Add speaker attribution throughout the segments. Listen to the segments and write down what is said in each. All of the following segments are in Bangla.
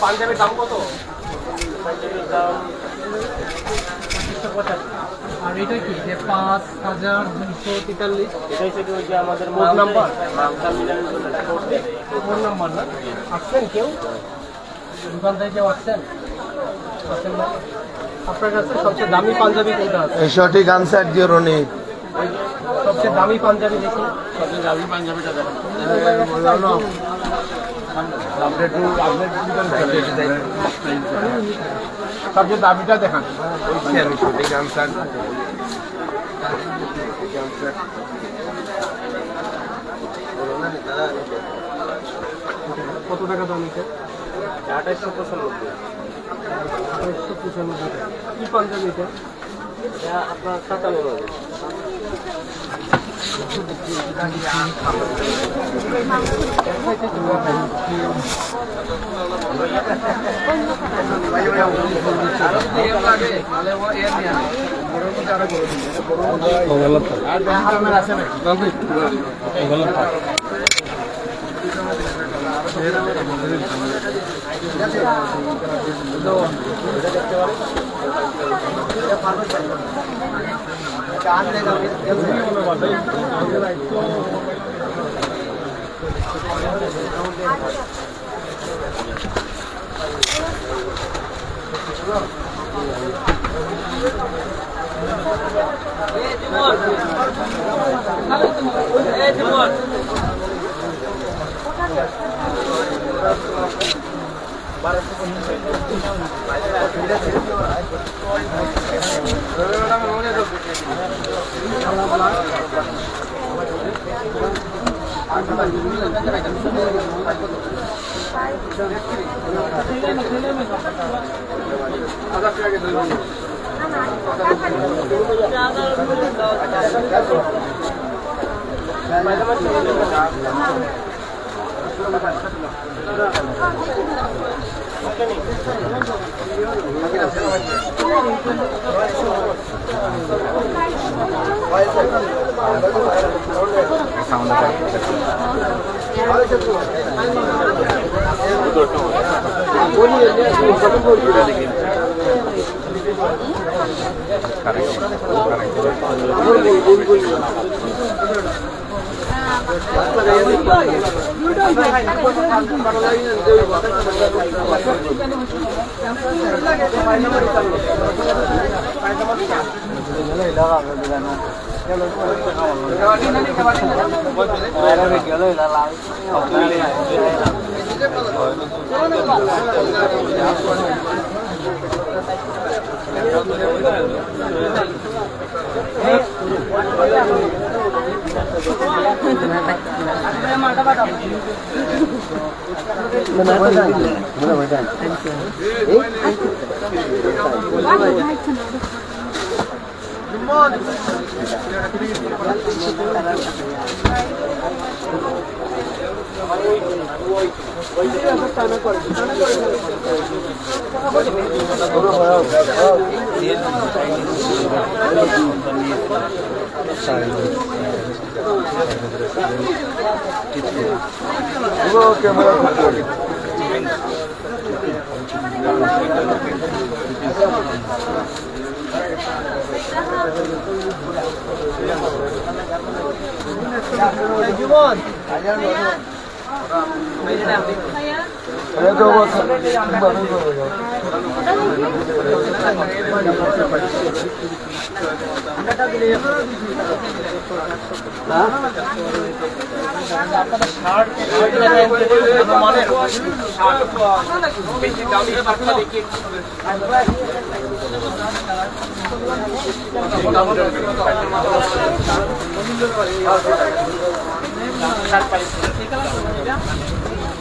Speaker 1: পাঞ্জাবের দাম কত? আর এটা কি যে 5243?
Speaker 2: এটাই থেকে ওই যে আমাদের মোট নাম্বার
Speaker 1: ফোন নাম্বার না? আসছেন কেউ দোকান থেকে কেউ আসছেন? আপনার কাছে সবচেয়ে দামি পাঞ্জাবি কোনটা আছে?
Speaker 3: সঠিক আনসার দিও রনি।
Speaker 1: সবচেয়ে দামি পাঞ্জাবি দেখি।
Speaker 2: সবচেয়ে দামি পাঞ্জাবিটা দেখেন।
Speaker 1: সবচেয়ে দামিটা দেখান।
Speaker 3: সঠিক আনসার
Speaker 1: কত টাকা দাম এটা?
Speaker 2: 2895।
Speaker 1: 2895 টাকা। কি পাঞ্জাবি এটা?
Speaker 2: আপনার 97।
Speaker 1: জীবন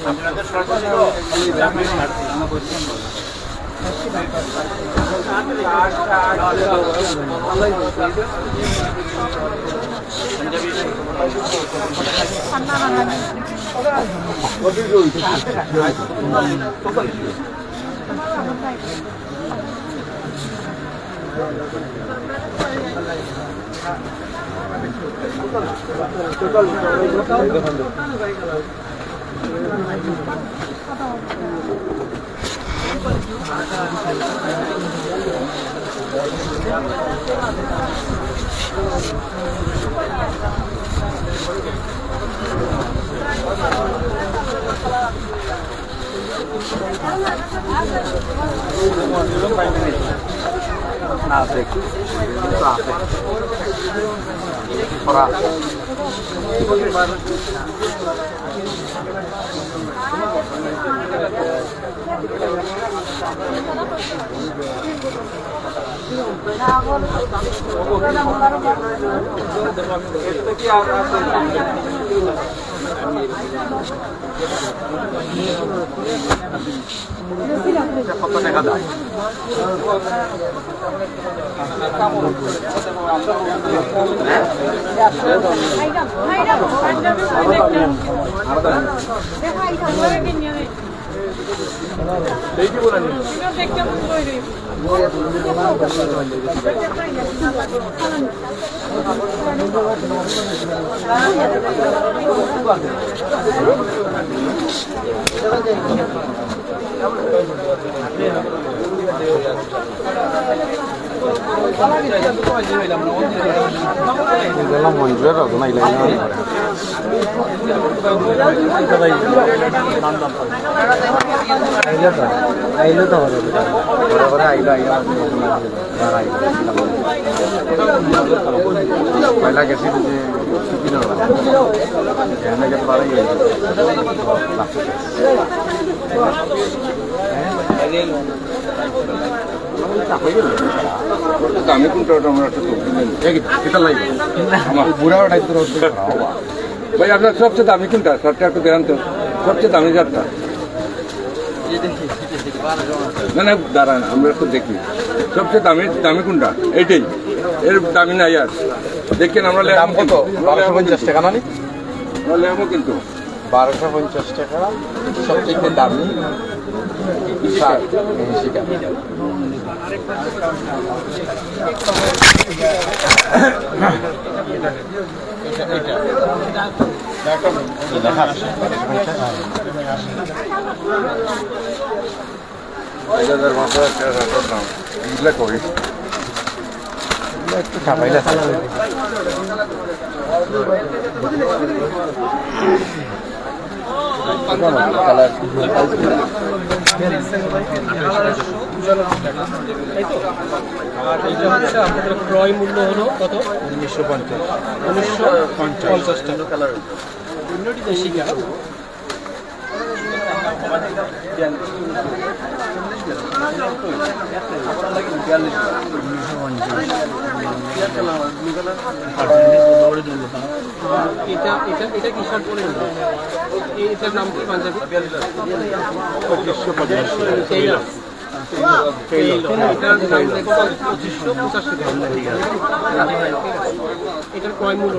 Speaker 1: আপনাদের সর্বশেষ কত টাকা দেয় पहला कैसे भाई আপনার সবচেয়ে দামি কোনটা সবটা একটু দেখান তো সবচেয়ে দামি যারটা না না দাঁড়ান আমরা একটু দেখি সবচেয়ে দামি কোনটা এইটাই এর দামি নাই আর দেখেন আমরা দাম কত 1250 টাকা নানি লেমো কিন্তু 1250 টাকা সবচেয়ে দামি একটু ছাপাইলে
Speaker 2: আপনাদের ক্রয় মূল্য হলো কত 1950 টাকা কালার দেশি কালার এটা কি শার্ট পরে এটার নাম কি পাঞ্জাবি 2550 এটার ক্রয় মূল্য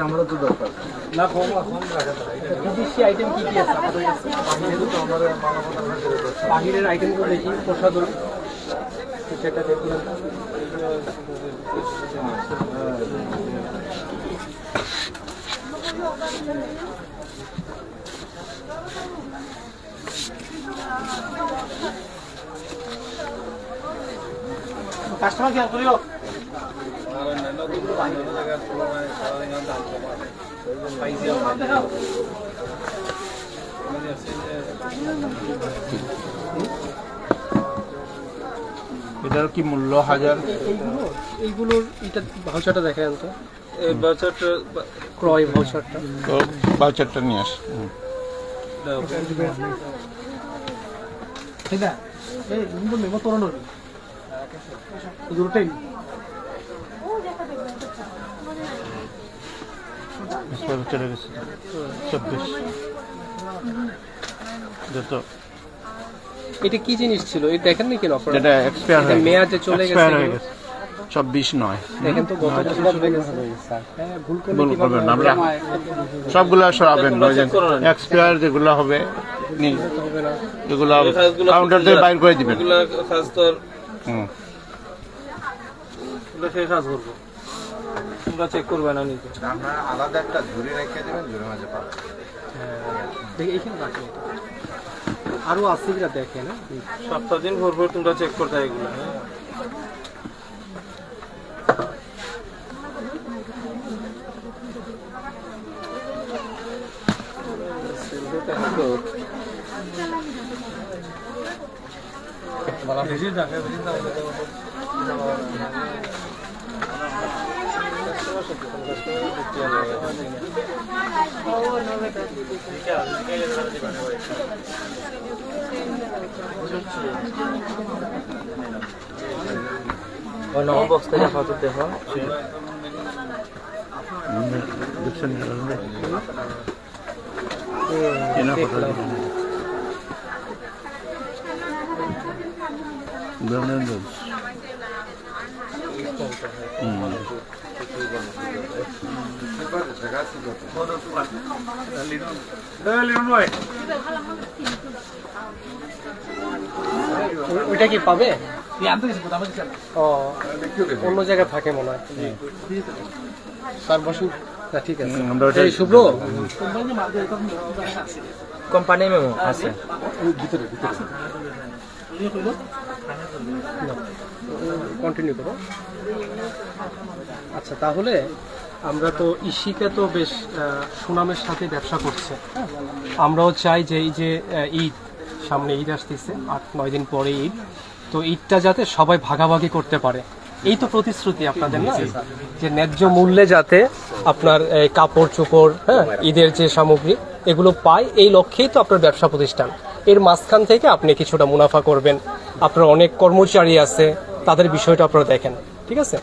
Speaker 3: আমরা তো দরকার
Speaker 2: না বিদেশি আইটেম কি কি আছে বাহিরের আইটেমগুলো দেখি প্রসাধন সেটা দেখুন কাস্টমার কি করিও
Speaker 3: এটার কি মূল্য 1000
Speaker 2: এইগুলোর এটা ভাউচারটা দেখেন তো এই ভাউচারটা ক্রয় ভাউচারটা
Speaker 3: তো ভাউচারটা নিয়ে আস
Speaker 2: ঠিক আছে এই কিন্তু মেমো তোরনো দুটোই
Speaker 3: চলে গেছে 26 যত
Speaker 2: এটা কি জিনিস ছিল এই দেখেন না কেন আপনারা
Speaker 3: এটা এক্সপায়ার
Speaker 2: এটা মেয়াদে চলে গেছে
Speaker 3: 26 নয়
Speaker 2: দেখেন তো গত বছর চলে গেছে হ্যাঁ ভুল
Speaker 3: ভুল
Speaker 2: করলে
Speaker 3: করবেন আমরা সবগুলো সরাবেন এক্সপায়ার যেগুলো হবে নিন
Speaker 2: হবে না
Speaker 3: এগুলো কাউন্টার থেকে বাইর করে দিবেন
Speaker 4: এগুলা কাজ তো
Speaker 3: হুম
Speaker 4: এগুলা শেষ কাজ করবো তোমরা চেক করবে না নিজে
Speaker 3: আমরা আলাদা একটা ঝুড়ি রেখে দিবেন ঝুড়ির মাঝে পাবেন
Speaker 2: দেখি এখানে রাখেন আরো আছে কিনা দেখেন
Speaker 4: সপ্তাহ দিন ভোর ভোর তোমরা চেক করতে এগুলো বক্স থেকে ফাঁসে দেখো
Speaker 2: ওইটা কি পাবে ও অন্য জায়গায় থাকে মনে হয় স্যার বসুন না ঠিক আছে এই শুভ্র
Speaker 4: কোম্পানি মেমো আছে
Speaker 2: কন্টিনিউ করো আচ্ছা তাহলে আমরা তো ইস্যিকা তো বেশ সুনামের সাথে ব্যবসা করছে আমরাও চাই যে এই যে ঈদ সামনে ঈদ আসতেছে 8-9 দিন পরে ঈদ তো ঈদটা যাতে সবাই ভাগাভাগি করতে পারে এই তো প্রতিশ্রুতি আপনাদের না যে ন্যায্য মূল্যে যাতে আপনার কাপড় চোপড় হ্যাঁ ঈদের যে সামগ্রী এগুলো পায় এই লক্ষ্যেই তো আপনার ব্যবসা প্রতিষ্ঠান এর মাঝখান থেকে আপনি কিছুটা মুনাফা করবেন আপনার অনেক কর্মচারী আছে তাদের বিষয়টা আপনারা দেখেন ঠিক আছে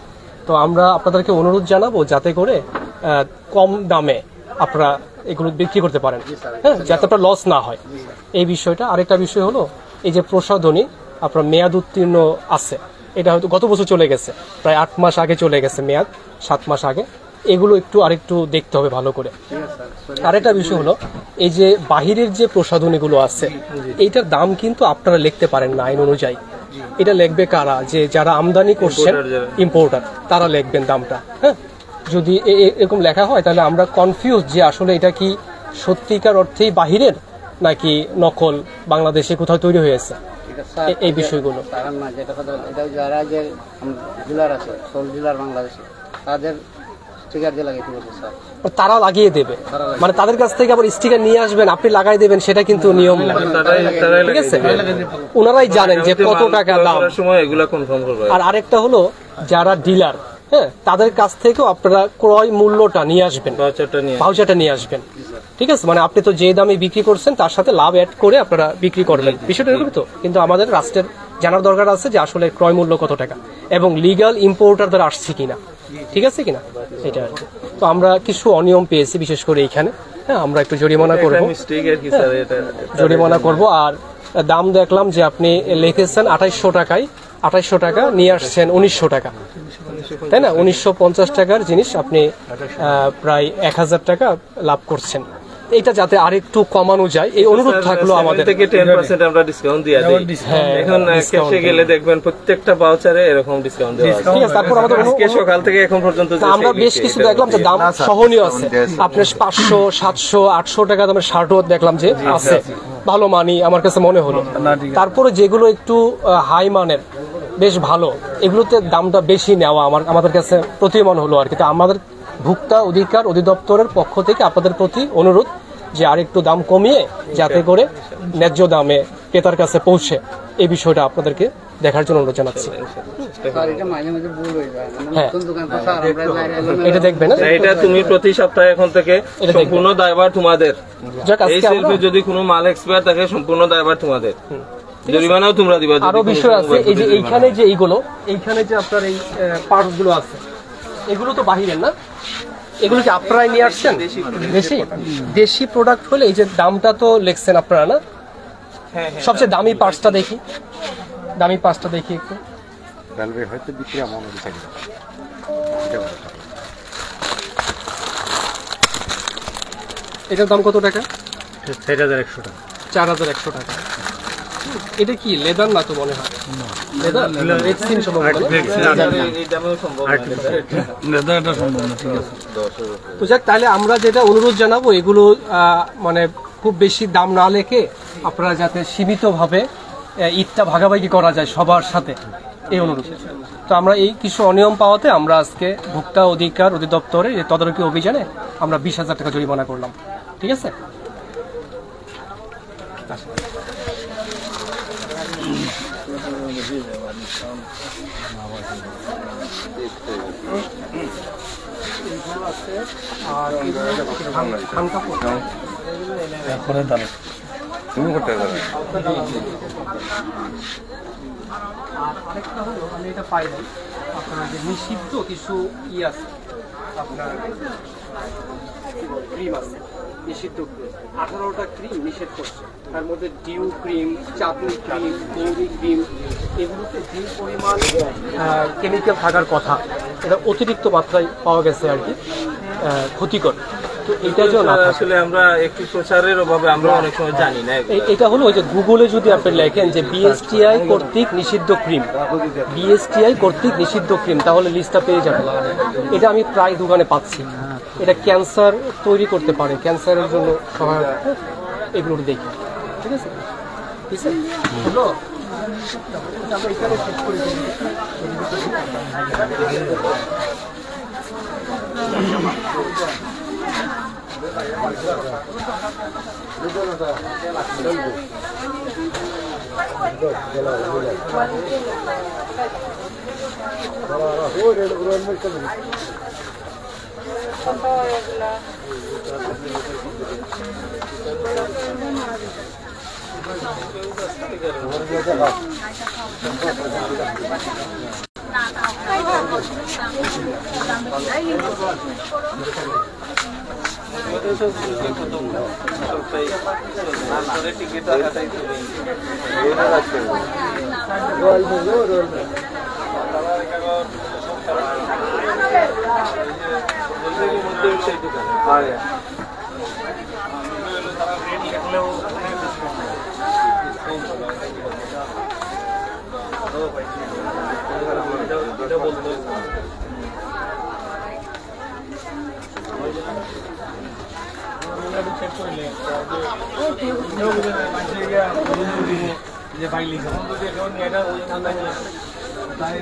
Speaker 2: তো আমরা আপনাদেরকে অনুরোধ জানাবো যাতে করে কম দামে আপনারা এগুলো বিক্রি করতে পারেন হ্যাঁ যাতে আপনার লস না হয় এই বিষয়টা আরেকটা বিষয় হলো এই যে প্রসাধনী আপনার মেয়াদ উত্তীর্ণ আছে এটা হয়তো গত বছর চলে গেছে প্রায় 8 মাস আগে চলে গেছে মেয়াদ 7 মাস আগে এগুলো একটু আরেকটু দেখতে হবে ভালো করে আরেকটা বিষয় হলো এই যে বাহিরের যে প্রসাধনীগুলো আছে এইটার দাম কিন্তু আপনারা লিখতে পারেন না আইন অনুযায়ী এটা লিখবে কারা যে যারা আমদানি করছেন ইম্পোর্টার তারা লিখবেন দামটা হ্যাঁ যদি এরকম লেখা হয় তাহলে আমরা কনফিউজ যে আসলে এটা কি সত্যিকার অর্থেই বাহিরের নাকি নকল বাংলাদেশে কোথাও তৈরি হয়েছে এই বিষয়গুলো
Speaker 5: না যেটা কথা এটা যারা যে ডিলার আছে সোল ডিলার বাংলাদেশে তাদের
Speaker 2: তারা লাগিয়ে দেবে, মানে তাদের কাছ থেকে আবার স্টিকার নিয়ে আসবেন, আপনি লাগাই দেবেন, সেটা কিন্তু নিয়ম না, ঠিক আছে? ওনারাই জানেন যে কত টাকা দাম। আর আরেকটা হলো যারা ডিলার, হ্যাঁ, তাদের কাছ থেকেও আপনারা ক্রয় মূল্যটা নিয়ে আসবেন, ভাউচারটা নিয়ে আসবেন, ঠিক আছে? মানে আপনি তো যে দামে বিক্রি করছেন তার সাথে লাভ অ্যাড করে আপনারা বিক্রি করবেন, বিষয়টা এরকম তো। কিন্তু আমাদের রাষ্ট্রের জানার দরকার আছে যে আসলে ক্রয় মূল্য কত টাকা এবং লিগ্যাল ইম্পোর্টার দ্বারা আসছে কিনা, ঠিক আছে কিনা, এটা আর কি। তো আমরা কিছু অনিয়ম পেয়েছি বিশেষ করে এইখানে, হ্যাঁ, আমরা একটু জরিমানা করবো, জরিমানা করব। আর দাম দেখলাম যে আপনি লিখেছেন 2800 টাকায়, 2800 টাকা নিয়ে আসছেন 1900 টাকা, তাই না? 1950 টাকার জিনিস আপনি প্রায় 1000 টাকা লাভ করছেন। এটা যাতে আরেকটু কমানো যায় এই অনুরোধ থাকলো আমাদের
Speaker 4: থেকে 10% আমরা ডিসকাউন্ট দিয়ে দিই। এখন ক্যাশে গেলে দেখবেন প্রত্যেকটা ভাউচারে এরকম ডিসকাউন্ট দেওয়া আছে,
Speaker 2: ঠিক আছে? তারপর আমাদের
Speaker 4: আজকে সকাল থেকে এখন পর্যন্ত
Speaker 2: আমরা বেশ কিছু দেখলাম যে দাম সহনীয় আছে, আপনার 500, 700, 800 টাকা দামের শার্টও দেখলাম যে আছে, ভালো মানি আমার কাছে মনে হলো। তারপরে যেগুলো একটু হাই মানের বেশ ভালো, এগুলোতে দামটা বেশি নেওয়া আমাদের কাছে প্রতিমন হলো আর কি। তো আমাদের ভোক্তা অধিকার অধিদপ্তরের পক্ষ থেকে আপনাদের প্রতি অনুরোধ যে আর একটু দাম কমিয়ে যাতে করে ন্যায্য দামে ক্রেতার কাছে পৌঁছে, এই বিষয়টা আপনাদেরকে দেখার জন্য অনুরোধ জানাচ্ছি। হ্যাঁ, এটা দেখবে না,
Speaker 4: এটা তুমি প্রতি সপ্তাহে এখন থেকে সম্পূর্ণ দায়ভার তোমাদের। এই সেলফে যদি কোনো মাল এক্সপায়ার থাকে সম্পূর্ণ দায়ভার তোমাদের, জরিমানাও তোমরা দিবা।
Speaker 2: আরো বিষয় আছে, এই যে এইখানে যে এইখানে যে আপনার এই পার্টস গুলো আছে, এগুলো তো বাহিরের না, এগুলো কি আপনারাই নিয়ে আসছেন? দেশি প্রোডাক্ট হলে এই যে দামটা তো লিখছেন আপনারা না? সবচেয়ে দামি পার্টসটা দেখি, দামি পার্টসটা দেখি একটু। এটার দাম কত টাকা?
Speaker 3: 4100 টাকা।
Speaker 2: 4100 টাকা। এটা কি লেদার না তো মনে হয়? লেদার রেক্সিন সম্ভবত। তো যাক, তাহলে আমরা যেটা অনুরোধ জানাবো, এগুলো মানে খুব বেশি দাম না লেখে আপনারা যাতে সীমিতভাবে ঈদটা ভাগাভাগি করা যায় সবার সাথে, এই অনুরোধ। তো আমরা এই কিছু অনিয়ম পাওয়াতে আমরা আজকে ভোক্তা অধিকার অধিদপ্তরের এই তদারকি অভিযানে আমরা 20,000 টাকা জরিমানা করলাম, ঠিক আছে? আরেকটা হলো, আমি এটা পাইনি, আপনার যে নিষিদ্ধ কিছু আছে, আপনার ক্রিম আছে নিষিদ্ধ, 18টা ক্রিম নিষেধ করছে। তার মধ্যে ডিউ ক্রিম, চাটনি ক্রিম, গৌরি ক্রিম, এগুলোতে যে পরিমাণ কেমিক্যাল থাকার কথা এটা অতিরিক্ত মাত্রায় পাওয়া গেছে আর কি, ক্ষতিকর। তো এটা যে
Speaker 4: আসলে আমরা একটু প্রচারের অভাবে আমরা অনেক সময় জানি না।
Speaker 2: এটা হলো ওই যে গুগলে যদি আপনি লেখেন যে বিএসটিআই কর্তৃক নিষিদ্ধ ক্রিম, বিএসটিআই কর্তৃক নিষিদ্ধ ক্রিম, তাহলে লিস্টটা পেয়ে যাবেন। এটা আমি প্রায় দোকানে পাচ্ছি। এটা ক্যান্সার তৈরি করতে পারে, ক্যান্সারের জন্য সহায়ক, এগুলো দেখি, ঠিক আছে? ঠিক আছে, হলো আমরা এখানে শেষ করে দিই।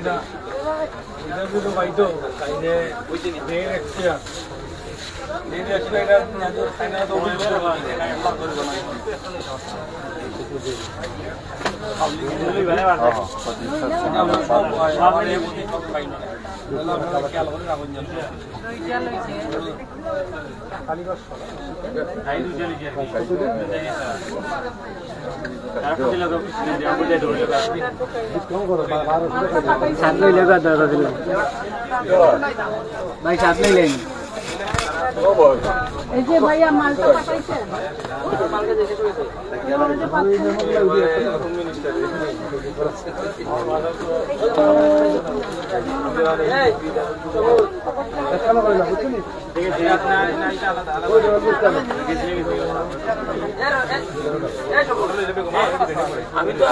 Speaker 2: যে
Speaker 5: ভাই সাত নিলেন এই যে ভাইয়া মালটা পাঠাইছেন আমি তো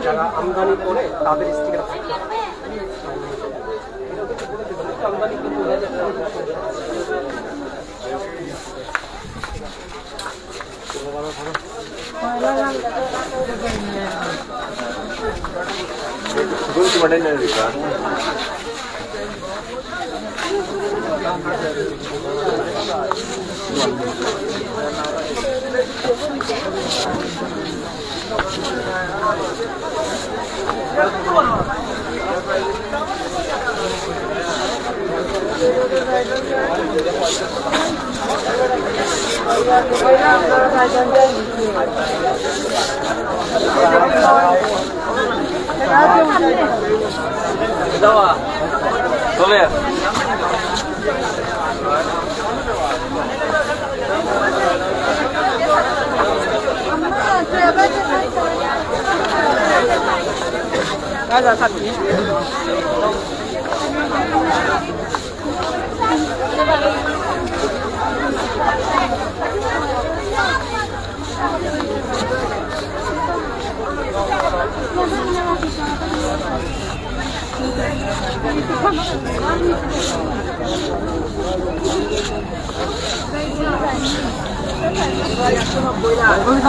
Speaker 5: যারা আমদানি করে তাদের স্টিকার আমদানি কিন্তু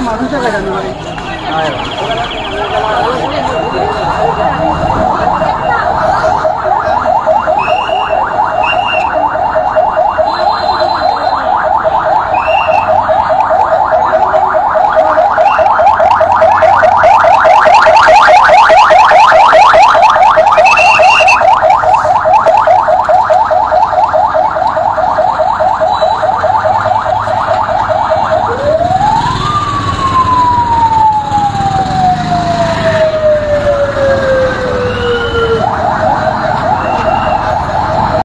Speaker 5: মানুষের